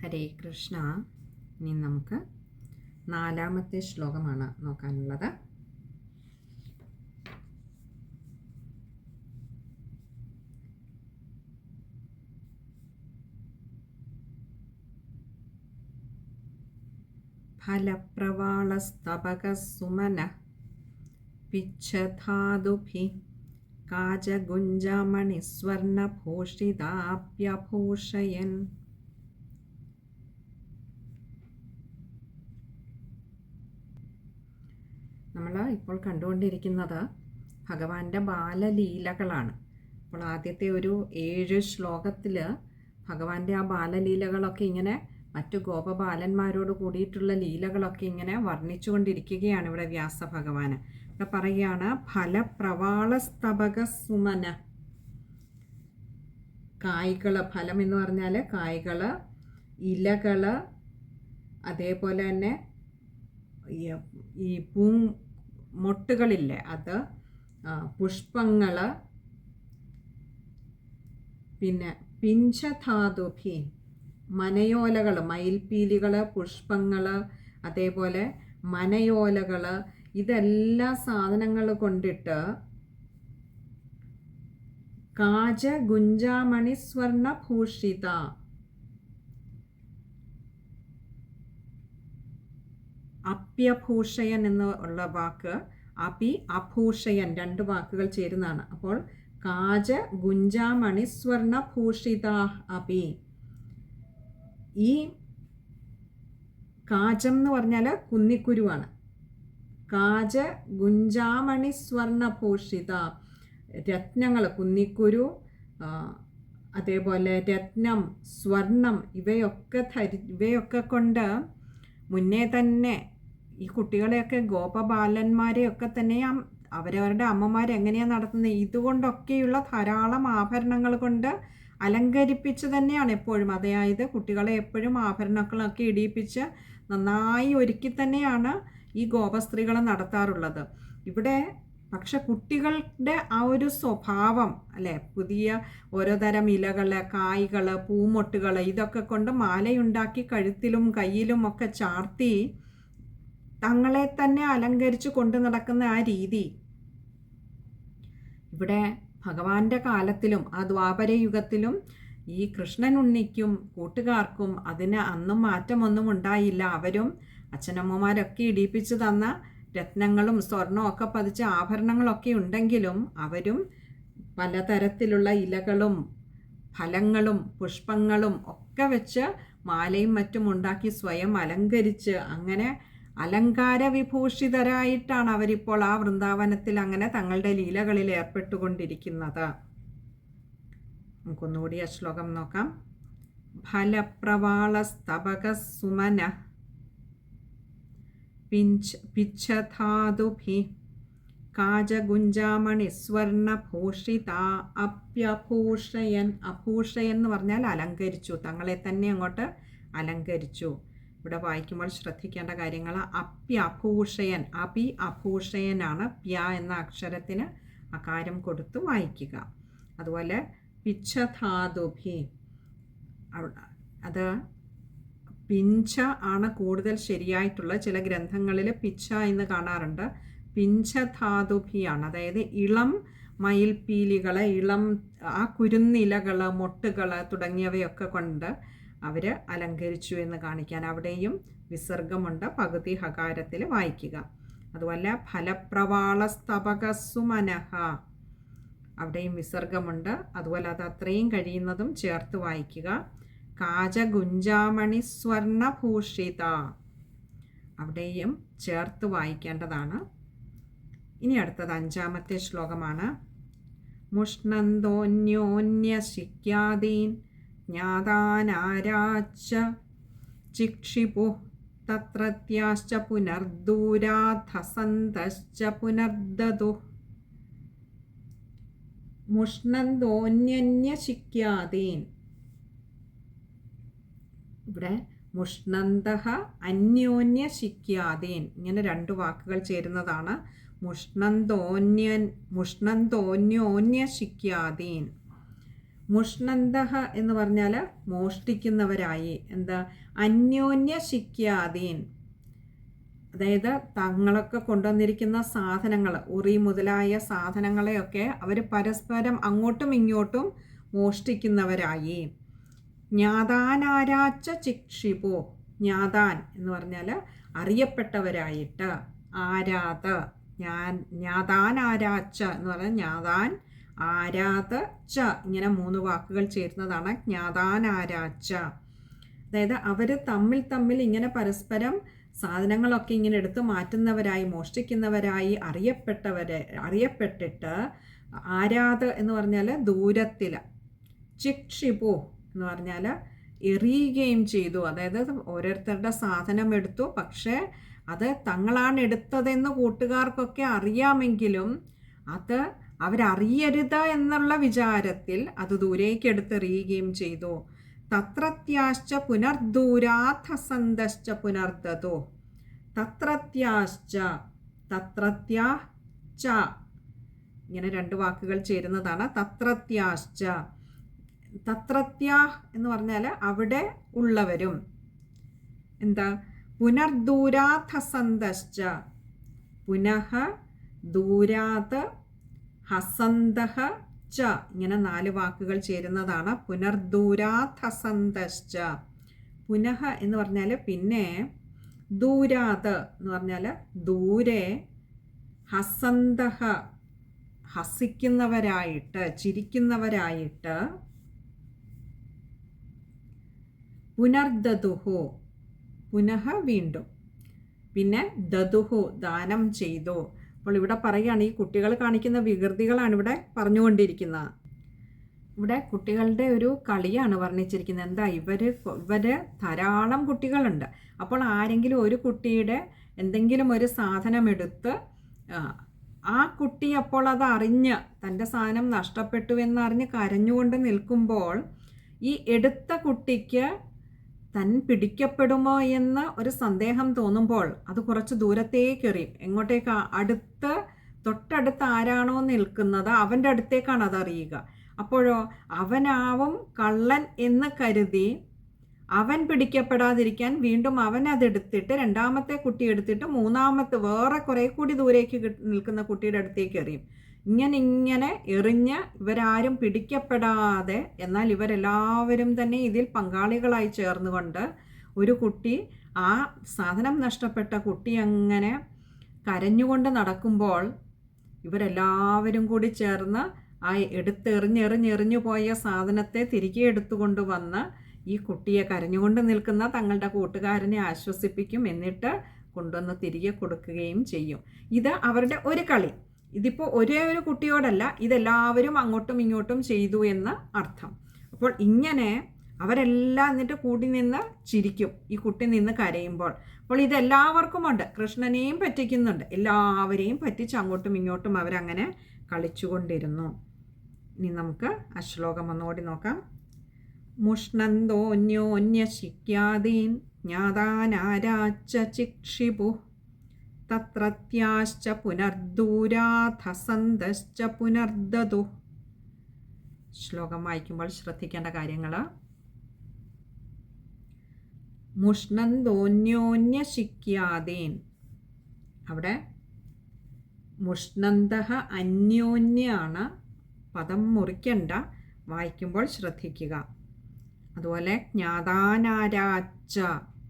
ഹരേ കൃഷ്ണ. ഇനി നമുക്ക് 4-ാമത്തെ ശ്ലോകമാണ് നോക്കാനുള്ളത്. ഫലപ്രവാളസ്തപകസുമനഃ പിച്ഛധാതുഭിഃ കാചഗുഞ്ചമണിസ്വർണഭൂഷിതാഭ്യഭൂഷയൻ. നമ്മൾ ഇപ്പോൾ കണ്ടുകൊണ്ടിരിക്കുന്നത് ഭഗവാന്റെ ബാലലീലകളാണ്. അപ്പോൾ ആദ്യത്തെ ഒരു 7 ശ്ലോകത്തിൽ ഭഗവാന്റെ ആ ബാലലീലകളൊക്കെ ഇങ്ങനെ മറ്റു ഗോപബാലന്മാരോട് കൂടിയിട്ടുള്ള ലീലകളൊക്കെ ഇങ്ങനെ വർണ്ണിച്ചുകൊണ്ടിരിക്കുകയാണ് ഇവിടെ വ്യാസഭഗവാന്. ഇവിടെ പറയുകയാണ് ഫലപ്രവാളസ്തപകസുമന. കായ്കള്, ഫലം എന്ന് പറഞ്ഞാൽ കായ്കള്, ഇലകള്, അതേപോലെ തന്നെ ഈ മൊട്ടുകളില്ലേ അത്, പുഷ്പങ്ങൾ, പിന്നെ പിഞ്ചധാതുഭി മനയോലകൾ, മയിൽപ്പീലികൾ, പുഷ്പങ്ങൾ, അതേപോലെ മനയോലകൾ, ഇതെല്ലാ സാധനങ്ങൾ കൊണ്ടിട്ട് കാജ ഗുഞ്ചാമണി സ്വർണഭൂഷിത. അപ്യഭൂഷയൻ എന്നുള്ള വാക്ക് അപി അഭൂഷയൻ 2 വാക്കുകൾ ചേരുന്നതാണ്. അപ്പോൾ കാജ ഗുഞ്ചാമണി സ്വർണഭൂഷിത അപി. ഈ കാജം എന്ന് പറഞ്ഞാൽ കുന്നിക്കുരുവാണ്. കാജ ഗുഞ്ചാമണി സ്വർണഭൂഷിത, രത്നങ്ങൾ, കുന്നിക്കുരു, അതേപോലെ രത്നം, സ്വർണം, ഇവയൊക്കെ കൊണ്ട് മുന്നേ തന്നെ ഈ കുട്ടികളെയൊക്കെ ഗോപബാലന്മാരെയൊക്കെ തന്നെ അവരവരുടെ അമ്മമാരെങ്ങനെയാണ് നടത്തുന്നത്, ഇതുകൊണ്ടൊക്കെയുള്ള ധാരാളം ആഭരണങ്ങൾ കൊണ്ട് അലങ്കരിപ്പിച്ച് തന്നെയാണ് എപ്പോഴും. അതായത് കുട്ടികളെ എപ്പോഴും ആഭരണങ്ങളൊക്കെ ഇടിയിപ്പിച്ച് നന്നായി ഒരുക്കി തന്നെയാണ് ഈ ഗോപസ്ത്രീകളെ നടത്താറുള്ളത്. ഇവിടെ പക്ഷെ കുട്ടികളുടെ ആ ഒരു സ്വഭാവം അല്ലേ, പുതിയ ഓരോ തരം ഇലകൾ, കായ്കൾ, പൂമൊട്ടുകൾ, ഇതൊക്കെ കൊണ്ട് മാലയുണ്ടാക്കി കഴുത്തിലും കയ്യിലും ഒക്കെ ചാർത്തി തങ്ങളെ തന്നെ അലങ്കരിച്ച് കൊണ്ടു നടക്കുന്ന ആ രീതി ഇവിടെ ഭഗവാന്റെ കാലത്തിലും ആ ദ്വാപരയുഗത്തിലും ഈ കൃഷ്ണൻ ഉണ്ണിക്കും കൂട്ടുകാർക്കും അതിന് അന്നും മാറ്റമൊന്നും ഉണ്ടായില്ല. അവരും അച്ഛനമ്മമാരൊക്കെ ഇടിപ്പിച്ച് തന്ന രത്നങ്ങളും സ്വർണവും ഒക്കെ പതിച്ച ആഭരണങ്ങളൊക്കെ ഉണ്ടെങ്കിലും അവരും പലതരത്തിലുള്ള ഇലകളും ഫലങ്ങളും പുഷ്പങ്ങളും ഒക്കെ വെച്ച് മാലയും മറ്റും ഉണ്ടാക്കി സ്വയം അലങ്കരിച്ച് അങ്ങനെ അലങ്കാര വിഭൂഷിതരായിട്ടാണ് അവരിപ്പോൾ ആ വൃന്ദാവനത്തിൽ അങ്ങനെ തങ്ങളുടെ ലീലകളിൽ ഏർപ്പെട്ടുകൊണ്ടിരിക്കുന്നത്. നമുക്കൊന്നുകൂടി ആ ശ്ലോകം നോക്കാം. ഫലപ്രവാളസ്തപകസുമന പിച്ഛധാതുഭി കാജഗുഞ്ചാമണി സ്വർണഭൂഷിത അപ്യഭൂഷയൻ. അഭൂഷയൻ എന്ന് പറഞ്ഞാൽ അലങ്കരിച്ചു, തങ്ങളെ തന്നെ അങ്ങോട്ട് അലങ്കരിച്ചു. ഇവിടെ വായിക്കുമ്പോൾ ശ്രദ്ധിക്കേണ്ട കാര്യങ്ങൾ, അപ്യഭൂഷയൻ, അപി അഭൂഷയനാണ്. പ്യ എന്ന അക്ഷരത്തിന് അകാരം കൊടുത്ത് വായിക്കുക. അതുപോലെ പിച്ഛധാതുഭി, അത് പിഞ്ച ആണ് കൂടുതൽ ശരിയായിട്ടുള്ള. ചില ഗ്രന്ഥങ്ങളിൽ പിച്ച എന്ന് കാണാറുണ്ട്. പിഞ്ചധാതുഭിയാണ്, അതായത് ഇളം മയിൽപ്പീലികൾ, ഇളം ആ കുരുന്നിലകൾ, മൊട്ടുകൾ തുടങ്ങിയവയൊക്കെ കൊണ്ട് അവർ അലങ്കരിച്ചു എന്ന് കാണിക്കാൻ അവിടെയും വിസർഗമുണ്ട്, പകുതി ഹകാരത്തിൽ വായിക്കുക. അതുപോലെ ഫലപ്രവാളസ്തപകസുമനഃ, അവിടെയും വിസർഗമുണ്ട്. അതുപോലെ അത് അത്രയും കഴിയുന്നതും ചേർത്ത് വായിക്കുക. കാജഗുഞ്ചാമണി സ്വർണഭൂഷിത, അവിടെയും ചേർത്ത് വായിക്കേണ്ടതാണ്. ഇനി അടുത്തത് 5-ാമത്തെ ശ്ലോകമാണ്. മുഷ്ണന്തോന്യോന്യശിക്യാദീൻ ജ്ഞാതാനാരാച്ച ചിക്ഷിപു തത്രത്യാശ്ച പുനർദൂരാധസന്തശ്ച പുനർദതു. മുഷ്ണന്തോന്യന്യശിക്യാദീൻ, ഇവിടെ മുഷ്ണന്തഃ അന്യോന്യശിക്യാദീൻ, ഇങ്ങനെ 2 വാക്കുകൾ ചേരുന്നതാണ്. മുഷ്ണന്തോന്യോന്യശിക്യാദീൻ. മുഷ്ണന്തഹ എന്ന് പറഞ്ഞാൽ മോഷ്ടിക്കുന്നവരായി. എന്താ? അന്യോന്യ ശിക്യാദീൻ, അതായത് തങ്ങളൊക്കെ കൊണ്ടുവന്നിരിക്കുന്ന സാധനങ്ങൾ, ഉറി മുതലായ സാധനങ്ങളെയൊക്കെ അവർ പരസ്പരം അങ്ങോട്ടും ഇങ്ങോട്ടും മോഷ്ടിക്കുന്നവരായി. ജ്ഞാതാനാരാച്ച ചിക്ഷിപോ, ജ്ഞാതാൻ എന്ന് പറഞ്ഞാൽ അറിയപ്പെട്ടവരായിട്ട്. ആരാധ, ജ്ഞാതാൻ ആരാച്ച എന്ന് പറഞ്ഞാൽ ജ്ഞാതാൻ ആരാധ ച, ഇങ്ങനെ 3 വാക്കുകൾ ചേരുന്നതാണ് ജ്ഞാതാൻ ആരാച്ച. അതായത് അവർ തമ്മിൽ ഇങ്ങനെ പരസ്പരം സാധനങ്ങളൊക്കെ ഇങ്ങനെ എടുത്ത് മാറ്റുന്നവരായി, മോഷ്ടിക്കുന്നവരായി അറിയപ്പെട്ടിട്ട്. ആരാധ എന്ന് പറഞ്ഞാൽ ദൂരത്തിൽ, ചിക്ഷിപു എന്ന് പറഞ്ഞാൽ എറിയുകയും ചെയ്തു. അതായത് ഓരോരുത്തരുടെ സാധനം എടുത്തു, പക്ഷേ അത് തങ്ങളാണ് എടുത്തതെന്ന് കൂട്ടുകാർക്കൊക്കെ അറിയാമെങ്കിലും അത് അവരറിയരുത് എന്നുള്ള വിചാരത്തിൽ അത് ദൂരേക്ക് എടുത്തെറിയുകയും ചെയ്തു. തത്രത്യാശ്ച പുനർദൂരാധസന്തശ്ച പുനർദതോ. തത്രത്യാശ്ച, തത്രത്യാ ച, ഇങ്ങനെ 2 വാക്കുകൾ ചേരുന്നതാണ് തത്രത്യാശ്ച. തത്രത്യാ എന്ന് പറഞ്ഞാൽ അവിടെ ഉള്ളവരും. എന്താ? പുനർദൂരാധസന്തശ്ച, പുനഃ ദൂരാത് ഹസന്തഃ ച, ഇങ്ങനെ 4 വാക്കുകൾ ചേരുന്നതാണ് പുനർദൂരാധസന്തശ്ച. പുനഃ എന്ന് പറഞ്ഞാൽ പിന്നെ, ദൂരാത് എന്ന് പറഞ്ഞാൽ ദൂരെ, ഹസന്തഃ ഹസിക്കുന്നവരായിട്ട്, ചിരിക്കുന്നവരായിട്ട്. പുനർദതുഹു, പുനഃ വീണ്ടും, പിന്നെ ദതുഹു ദാനം ചെയ്തു. അപ്പോൾ ഇവിടെ പറയുകയാണ്, ഈ കുട്ടികൾ കാണിക്കുന്ന വികൃതികളാണ് ഇവിടെ പറഞ്ഞുകൊണ്ടിരിക്കുന്നത്. ഇവിടെ കുട്ടികളുടെ ഒരു കളിയാണ് വർണ്ണിച്ചിരിക്കുന്നത്. എന്താ? ഇവര് ധാരാളം കുട്ടികളുണ്ട്. അപ്പോൾ ആരെങ്കിലും ഒരു കുട്ടിയുടെ എന്തെങ്കിലും ഒരു സാധനം എടുത്ത് ആ കുട്ടി അപ്പോൾ അത് അറിഞ്ഞ് തൻ്റെ സാധനം നഷ്ടപ്പെട്ടു എന്നറിഞ്ഞ് കരഞ്ഞുകൊണ്ട് നിൽക്കുമ്പോൾ ഈ എടുത്ത കുട്ടിക്ക് തൻ പിടിക്കപ്പെടുമോ എന്ന ഒരു സന്ദേഹം തോന്നുമ്പോൾ അത് കുറച്ച് ദൂരത്തേക്ക് എറിയും. എങ്ങോട്ടേക്കാ? തൊട്ടടുത്ത് ആരാണോ നിൽക്കുന്നത് അവൻ്റെ അടുത്തേക്കാണ് അതറിയുക. അപ്പോഴോ അവനാവും കള്ളൻ എന്ന് കരുതി അവൻ പിടിക്കപ്പെടാതിരിക്കാൻ വീണ്ടും അവൻ അതെടുത്തിട്ട് 2ാമത്തെ കുട്ടി എടുത്തിട്ട് 3ാമത്തെ വേറെ കുറേ കൂടി ദൂരേക്ക് നിൽക്കുന്ന കുട്ടിയുടെ അടുത്തേക്ക് എറിയും. ഇങ്ങനെ എറിഞ്ഞ് ഇവരാരും പിടിക്കപ്പെടാതെ, എന്നാൽ ഇവരെല്ലാവരും തന്നെ ഇതിൽ പങ്കാളികളായി ചേർന്നുകൊണ്ട് ഒരു കുട്ടി, ആ സാധനം നഷ്ടപ്പെട്ട കുട്ടി അങ്ങനെ കരഞ്ഞുകൊണ്ട് നടക്കുമ്പോൾ ഇവരെല്ലാവരും കൂടി ചേർന്ന് ആ എറിഞ്ഞെറിഞ്ഞു പോയ സാധനത്തെ തിരികെ എടുത്തുകൊണ്ട് വന്ന് ഈ കുട്ടിയെ, കരഞ്ഞുകൊണ്ട് നിൽക്കുന്ന തങ്ങളുടെ കൂട്ടുകാരനെ ആശ്വസിപ്പിക്കും. എന്നിട്ട് കൊണ്ടുവന്ന് തിരികെ കൊടുക്കുകയും ചെയ്യും. ഇത് അവരുടെ ഒരു കളി. ഇതിപ്പോൾ ഒരേ ഒരു കുട്ടിയോടല്ല, ഇതെല്ലാവരും അങ്ങോട്ടും ഇങ്ങോട്ടും ചെയ്തു എന്ന് അർത്ഥം. അപ്പോൾ ഇങ്ങനെ അവരെല്ലാം എന്നിട്ട് കൂടി നിന്ന് ചിരിക്കും ഈ കുട്ടി നിന്ന് കരയുമ്പോൾ. അപ്പോൾ ഇതെല്ലാവർക്കുമുണ്ട്. കൃഷ്ണനെയും പറ്റിക്കുന്നുണ്ട്. എല്ലാവരെയും പറ്റിച്ച് അങ്ങോട്ടും ഇങ്ങോട്ടും അവരങ്ങനെ കളിച്ചുകൊണ്ടിരുന്നു. ഇനി നമുക്ക് ആ ശ്ലോകം ഒന്നുകൂടി നോക്കാം. മുഷ്ണന്തോന്യോന്യശിക്യാദീൻ ജ്ഞാതാനാരാച്ച ചിക്ഷിപു തത്രത്യാശ്ച പുനർദൂരാധസന്തശ്ച പുനർദതു. ശ്ലോകം വായിക്കുമ്പോൾ ശ്രദ്ധിക്കേണ്ട കാര്യങ്ങൾ: മുഷ്ണന്തോന്യോന്യശിക്യാദീൻ, അവിടെ മുഷ്ണന്തഃ അന്യോന്യാണ്, പദം മുറിക്കണ്ട, വായിക്കുമ്പോൾ ശ്രദ്ധിക്കുക. അതുപോലെ ജ്ഞാതാനാരാച്ച,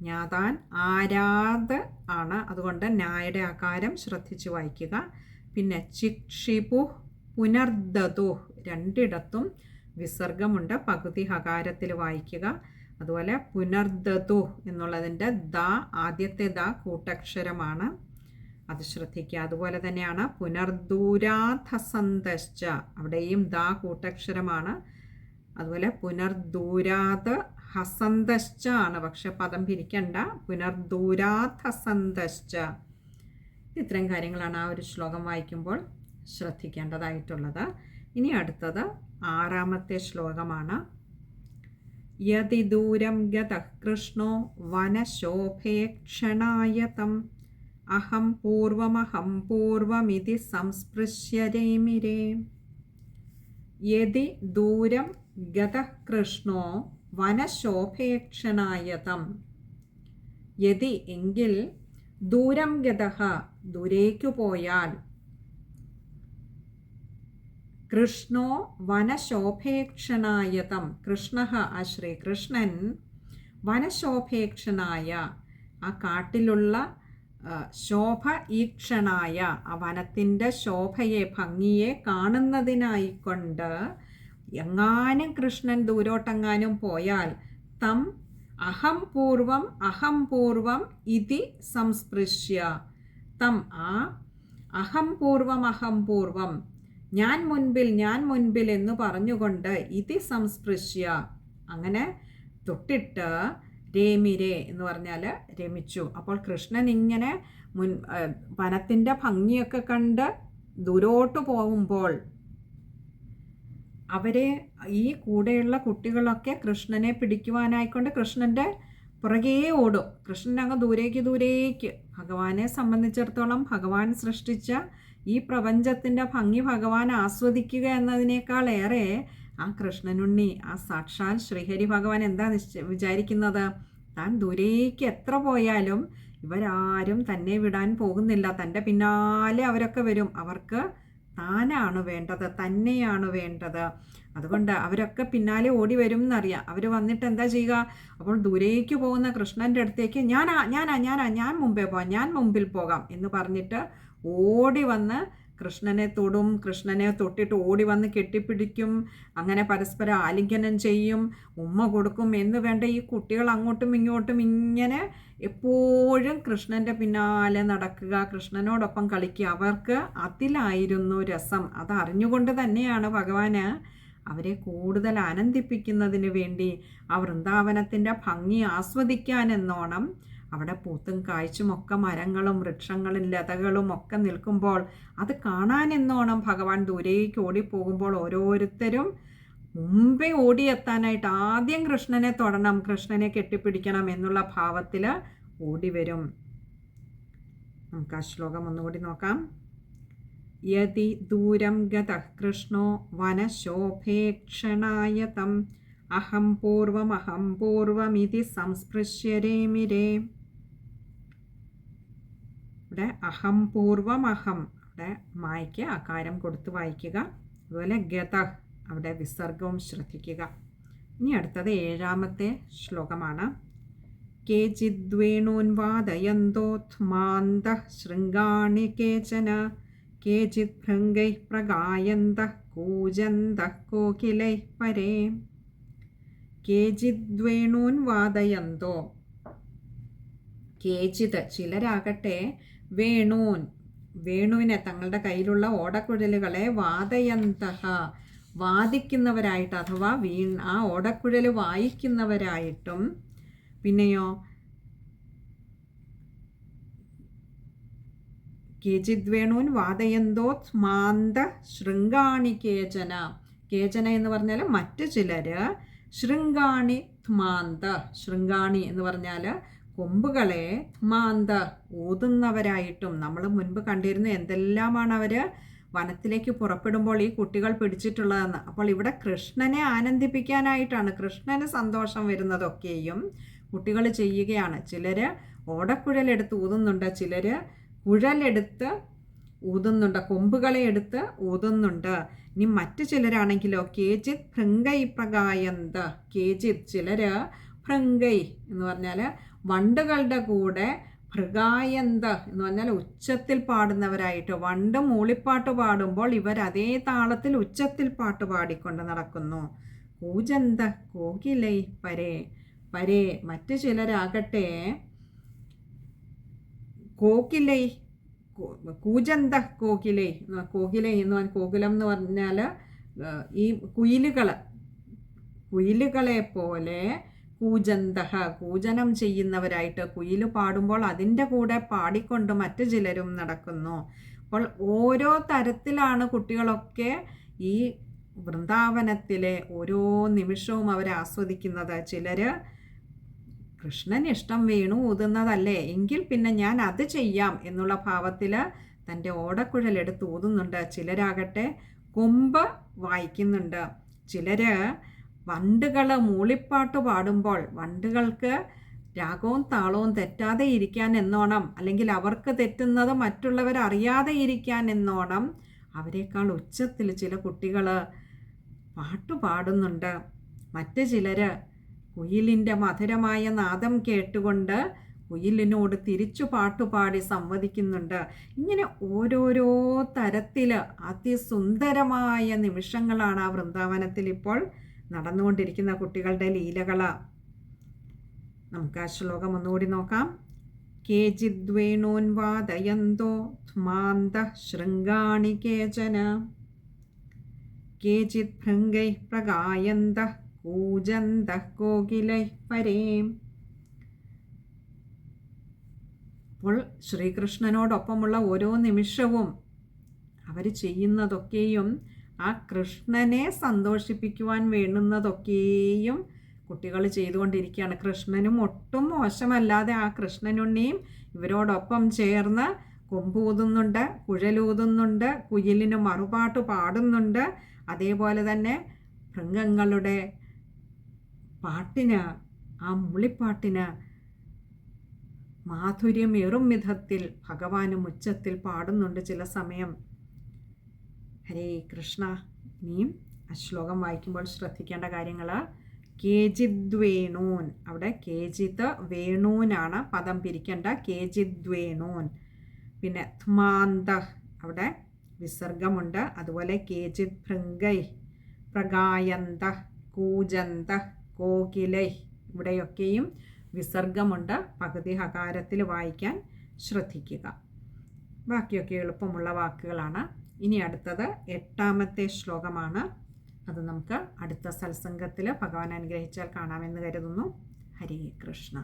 ജ്ഞാതാൻ ആരാധ ആണ്, അതുകൊണ്ട് നായുടെ ആകാരം ശ്രദ്ധിച്ച് വായിക്കുക. പിന്നെ ചിക്ഷിപു പുനർദതു, 2ഇടത്തും വിസർഗമുണ്ട്, പകുതി ഹകാരത്തിൽ വായിക്കുക. അതുപോലെ പുനർദതു എന്നുള്ളതിൻ്റെ ദ, ആദ്യത്തെ ദ കൂട്ടക്ഷരമാണ്, അത് ശ്രദ്ധിക്കുക. അതുപോലെ തന്നെയാണ് പുനർദൂരാധസന്തശ്ച, അവിടെയും ദ കൂട്ടക്ഷരമാണ്. അതുപോലെ പുനർദൂരാത് ഹസന്തശ്ച ആണ്, പക്ഷെ പദം പിരിക്കണ്ട, പുനർദൂരാധസന്തശ്ച. ഇത്രയും കാര്യങ്ങളാണ് ആ ഒരു ശ്ലോകം വായിക്കുമ്പോൾ ശ്രദ്ധിക്കേണ്ടതായിട്ടുള്ളത്. ഇനി അടുത്തത് 6ാമത്തെ ശ്ലോകമാണ്. യതി ദൂരം ഗതഃ കൃഷ്ണോ വനശോഭേക്ഷണായതം അഹം പൂർവമിതി സംസ്പൃശ്യരേമിരേ. യതി ദൂരം ഗതഃ കൃഷ്ണോ വനശോഭേക്ഷണായതം. യതി എങ്കിൽ, ദൂരം ഗതഃ ദൂരേക്കു പോയാൽ, കൃഷ്ണോ വനശോഭേക്ഷണായതം കൃഷ്ണഃ ആ ശ്രീകൃഷ്ണൻ വനശോഭേക്ഷണായ ആ കാട്ടിലുള്ള ശോഭ ഈക്ഷണായ ആ വനത്തിൻ്റെ ശോഭയെ ഭംഗിയെ കാണുന്നതിനായിക്കൊണ്ട് എങ്ങാനും കൃഷ്ണൻ ദൂരോട്ടെങ്ങാനും പോയാൽ തം അഹം പൂർവം ഇതി സംസ്പൃശ്യ തം ആ അഹം പൂർവം ഞാൻ മുൻപിൽ എന്ന് പറഞ്ഞുകൊണ്ട് ഇതി സംസ്പൃശ്യ അങ്ങനെ തൊട്ടിട്ട് രേമിരേ എന്ന് പറഞ്ഞാൽ രമിച്ചു. അപ്പോൾ കൃഷ്ണൻ ഇങ്ങനെ വനത്തിൻ്റെ ഭംഗിയൊക്കെ കണ്ട് ദൂരോട്ട് പോകുമ്പോൾ അവരെ ഈ കൂടെയുള്ള കുട്ടികളൊക്കെ കൃഷ്ണനെ പിടിക്കുവാനായിക്കൊണ്ട് കൃഷ്ണൻ്റെ പുറകേ ഓടും. കൃഷ്ണൻ അങ്ങ് ദൂരേക്ക്. ഭഗവാനെ സംബന്ധിച്ചിടത്തോളം ഭഗവാൻ സൃഷ്ടിച്ച ഈ പ്രപഞ്ചത്തിൻ്റെ ഭംഗി ഭഗവാൻ ആസ്വദിക്കുക എന്നതിനേക്കാളേറെ ആ കൃഷ്ണനുണ്ണി, ആ സാക്ഷാൽ ശ്രീഹരി ഭഗവാൻ എന്താ വിചാരിക്കുന്നത്? താൻ ദൂരേക്ക് എത്ര പോയാലും ഇവരാരും തന്നെ വിടാൻ പോകുന്നില്ല. തൻ്റെ പിന്നാലെ അവരൊക്കെ വരും. അവർക്ക് താനാണ് വേണ്ടത്, തന്നെയാണ് വേണ്ടത്. അതുകൊണ്ട് അവരൊക്കെ പിന്നാലെ ഓടി വരും എന്നറിയാം. അവർ വന്നിട്ട് എന്താ ചെയ്യുക? അപ്പോൾ ദൂരേക്ക് പോകുന്ന കൃഷ്ണൻ്റെ അടുത്തേക്ക് ഞാൻ മുമ്പിൽ പോകാം എന്ന് പറഞ്ഞിട്ട് ഓടി വന്ന് കൃഷ്ണനെ തൊടും. കൃഷ്ണനെ തൊട്ടിട്ട് ഓടി വന്ന് കെട്ടിപ്പിടിക്കും. അങ്ങനെ പരസ്പരം ആലിംഗനം ചെയ്യും, ഉമ്മ കൊടുക്കും എന്ന് വേണ്ട. ഈ കുട്ടികൾ അങ്ങോട്ടും ഇങ്ങോട്ടും ഇങ്ങനെ എപ്പോഴും കൃഷ്ണൻ്റെ പിന്നാലെ നടക്കുക, കൃഷ്ണനോടൊപ്പം കളിക്കുക. അവർക്ക് അതിലായിരുന്നു രസം. അതറിഞ്ഞുകൊണ്ട് തന്നെയാണ് ഭഗവാന് അവരെ കൂടുതൽ ആനന്ദിപ്പിക്കുന്നതിന് വേണ്ടി ആ വൃന്ദാവനത്തിൻ്റെ ഭംഗി ആസ്വദിക്കാനെന്നോണം അവിടെ പൂത്തും കായ്ച്ചുമൊക്കെ മരങ്ങളും വൃക്ഷങ്ങളും ലതകളും ഒക്കെ നിൽക്കുമ്പോൾ അത് കാണാനെന്നോണം ഭഗവാൻ ദൂരേക്ക് ഓടിപ്പോകുമ്പോൾ ഓരോരുത്തരും മുമ്പേ ഓടിയെത്താനായിട്ട് ആദ്യം കൃഷ്ണനെ തൊടണം, കൃഷ്ണനെ കെട്ടിപ്പിടിക്കണം എന്നുള്ള ഭാവത്തിൽ ഓടി വരും. നമുക്ക് ആ ശ്ലോകം ഒന്നുകൂടി നോക്കാം. യതി ദൂരം ഗതഃ കൃഷ്ണോ വനശോഭേക്ഷണായ തം അഹം പൂർവമിതി സംസ്പൃശ്യരേമിരേ. ഇവിടെ അഹം അവിടെ മായ്ക്ക് അകാരം കൊടുത്ത് വായിക്കുക. അതുപോലെ ഗതഃ അവിടെ വിസർഗവും ശ്രദ്ധിക്കുക. ഇനി അടുത്തത് 7ാമത്തെ ശ്ലോകമാണ്. കേചിദ്വേണൂൻ വാദയന്തോത്മാന്തഃ ശൃംഗാണി കേചന കേചിത് ഭൃംഗൈഃ പ്രഗായന്തഃ കൂജന്തഃ കോകിലൈഃ പരേ. കേചിദ്വേണൂൻ വാദയന്തോ, കേചിത് ചിലരാകട്ടെ വേണുവിനെ തങ്ങളുടെ കയ്യിലുള്ള ഓടക്കുഴലുകളെ വാദയന്തഃ വാദിക്കുന്നവരായിട്ട് അഥവാ ആ ഓടക്കുഴൽ വായിക്കുന്നവരായിട്ടും, പിന്നെയോ കേചിദ്വേണൂൻ വാദയന്തോത് മാന്ത ശൃംഗാണി കേചന. കേചന എന്ന് പറഞ്ഞാൽ മറ്റു ചിലർ, ശൃംഗാണി ത്മാന്ത, ശൃംഗാണി എന്ന് പറഞ്ഞാൽ കൊമ്പുകളെ ത്മാന്ത ഊതുന്നവരായിട്ടും. നമ്മൾ മുൻപ് കണ്ടിരുന്നു എന്തെല്ലാമാണ് അവർ വനത്തിലേക്ക് പുറപ്പെടുമ്പോൾ ഈ കുട്ടികൾ പിടിച്ചിട്ടുള്ളതെന്ന്. അപ്പോൾ ഇവിടെ കൃഷ്ണനെ ആനന്ദിപ്പിക്കാനായിട്ടാണ്, കൃഷ്ണന് സന്തോഷം വരുന്നതൊക്കെയും കുട്ടികൾ ചെയ്യുകയാണ്. ചിലർ ഓടക്കുഴലെടുത്ത് ഊതുന്നുണ്ട്, ചിലർ കുഴലെടുത്ത് ഊതുന്നുണ്ട്, കൊമ്പുകളെ എടുത്ത് ഊതുന്നുണ്ട്. ഇനി മറ്റു ചിലരാണെങ്കിലോ കേചിത് ഭൃംഗൈ പ്രഗായന്ത. കേചിത് ചിലർ ഭൃംഗൈ എന്ന് പറഞ്ഞാൽ വണ്ടുകളുടെ കൂടെ, ഭൃഗായന്ത എന്ന് പറഞ്ഞാൽ ഉച്ചത്തിൽ പാടുന്നവരായിട്ട്. വണ്ട് മൂളിപ്പാട്ട് പാടുമ്പോൾ ഇവർ അതേ താളത്തിൽ ഉച്ചത്തിൽ പാട്ട് പാടിക്കൊണ്ട് നടക്കുന്നു. കൂജന്ത കോകിലൈ പരേ. മറ്റു ചിലരാകട്ടെ കോകിലൈ, കൂജന്ത കോകിലൈ എന്ന് പറഞ്ഞാൽ, കോകിലം എന്ന് പറഞ്ഞാൽ ഈ കുയിലുകളെ പോലെ കൂജന്തഹ കൂജനം ചെയ്യുന്നവരായിട്ട്, കുയിൽ പാടുമ്പോൾ അതിൻ്റെ കൂടെ പാടിക്കൊണ്ട് മറ്റു ചിലരും നടക്കുന്നു. അപ്പോൾ ഓരോ തരത്തിലാണ് കുട്ടികളൊക്കെ ഈ വൃന്ദാവനത്തിലെ ഓരോ നിമിഷവും അവർ ആസ്വദിക്കുന്നത്. ചിലർ കൃഷ്ണന് ഇഷ്ടം വേണു ഊതുന്നതല്ലേ, എങ്കിൽ പിന്നെ ഞാൻ അത് ചെയ്യാം എന്നുള്ള ഭാവത്തിൽ തൻ്റെ ഓടക്കുഴലെടുത്ത് ഊതുന്നുണ്ട്. ചിലരാകട്ടെ കൊമ്പ് വായിക്കുന്നുണ്ട്. ചിലർ വണ്ടുകൾ മൂളിപ്പാട്ട് പാടുമ്പോൾ വണ്ടുകൾക്ക് രാഗവും താളവും തെറ്റാതെ ഇരിക്കാൻ എന്നോണം, അല്ലെങ്കിൽ അവർക്ക് തെറ്റുന്നത് മറ്റുള്ളവർ അറിയാതെ ഇരിക്കാൻ എന്നോണം അവരെക്കാൾ ഉച്ചത്തിൽ ചില കുട്ടികൾ പാട്ട് പാടുന്നുണ്ട്. മറ്റ് ചിലർ കുയിലിൻ്റെ മധുരമായ നാദം കേട്ടുകൊണ്ട് കുയിലിനോട് തിരിച്ചു പാട്ടുപാടി സംവദിക്കുന്നുണ്ട്. ഇങ്ങനെ ഓരോരോ തരത്തിൽ അതിസുന്ദരമായ നിമിഷങ്ങളാണ് ആ വൃന്ദാവനത്തിൽ ഇപ്പോൾ നടന്നുകൊണ്ടിരിക്കുന്ന കുട്ടികളുടെ ലീലകൾ. നമുക്ക് ആ ശ്ലോകം ഒന്നുകൂടി നോക്കാം. കേചിദ്വേണോൻവാദയന്തോ ധ്മാന്ത ശൃംഗാണി കേചന കേചിത് ഭൃംഗൈ പ്രഗായന്ത കൂജന്ത കോകിലൈ പരേം. അപ്പോൾ ശ്രീകൃഷ്ണനോടൊപ്പമുള്ള ഓരോ നിമിഷവും അവർ ചെയ്യുന്നതൊക്കെയും ആ കൃഷ്ണനെ സന്തോഷിപ്പിക്കുവാൻ വേണ്ടുന്നതൊക്കെയും കുട്ടികൾ ചെയ്തുകൊണ്ടിരിക്കുകയാണ്. കൃഷ്ണനും ഒട്ടും മോശമല്ലാതെ ആ കൃഷ്ണനുണ്ണിയും ഇവരോടൊപ്പം ചേർന്ന് കൊമ്പൂതുന്നുണ്ട്, കുഴലൂതുന്നുണ്ട്, കുയിലിന് മറുപാട്ട് പാടുന്നുണ്ട്. അതേപോലെ തന്നെ ഭൃംഗങ്ങളുടെ പാട്ടിന്, ആ മുളിപ്പാട്ടിന് മാധുര്യമേറും വിധത്തിൽ ഭഗവാനും ഉച്ചത്തിൽ പാടുന്നുണ്ട് ചില സമയം. ഹരേ കൃഷ്ണ. ഇനിയും ആ ശ്ലോകം വായിക്കുമ്പോൾ ശ്രദ്ധിക്കേണ്ട കാര്യങ്ങൾ: കേജിദ്വേണൂൻ, അവിടെ കേജിത് വേണൂനാണ്, പദം പിരിക്കേണ്ട. കേജിദ്വേണൂൻ. പിന്നെ ധ്മാന്ത, അവിടെ വിസർഗമുണ്ട്. അതുപോലെ കേജിത് ഭൃംഗൈ പ്രഗായന്ത കൂജന്ത കോകിലൈ, ഇവിടെയൊക്കെയും വിസർഗമുണ്ട്. പകുതി ഹകാരത്തിൽ വായിക്കാൻ ശ്രദ്ധിക്കുക. ബാക്കിയൊക്കെ എളുപ്പമുള്ള വാക്കുകളാണ്. ഇനി അടുത്തത് 8ാമത്തെ ശ്ലോകമാണ്. അത് നമുക്ക് അടുത്ത സത്സംഗത്തിൽ ഭഗവാൻ അനുഗ്രഹിച്ചാൽ കാണാമെന്ന് കരുതുന്നു. ഹരേ കൃഷ്ണ.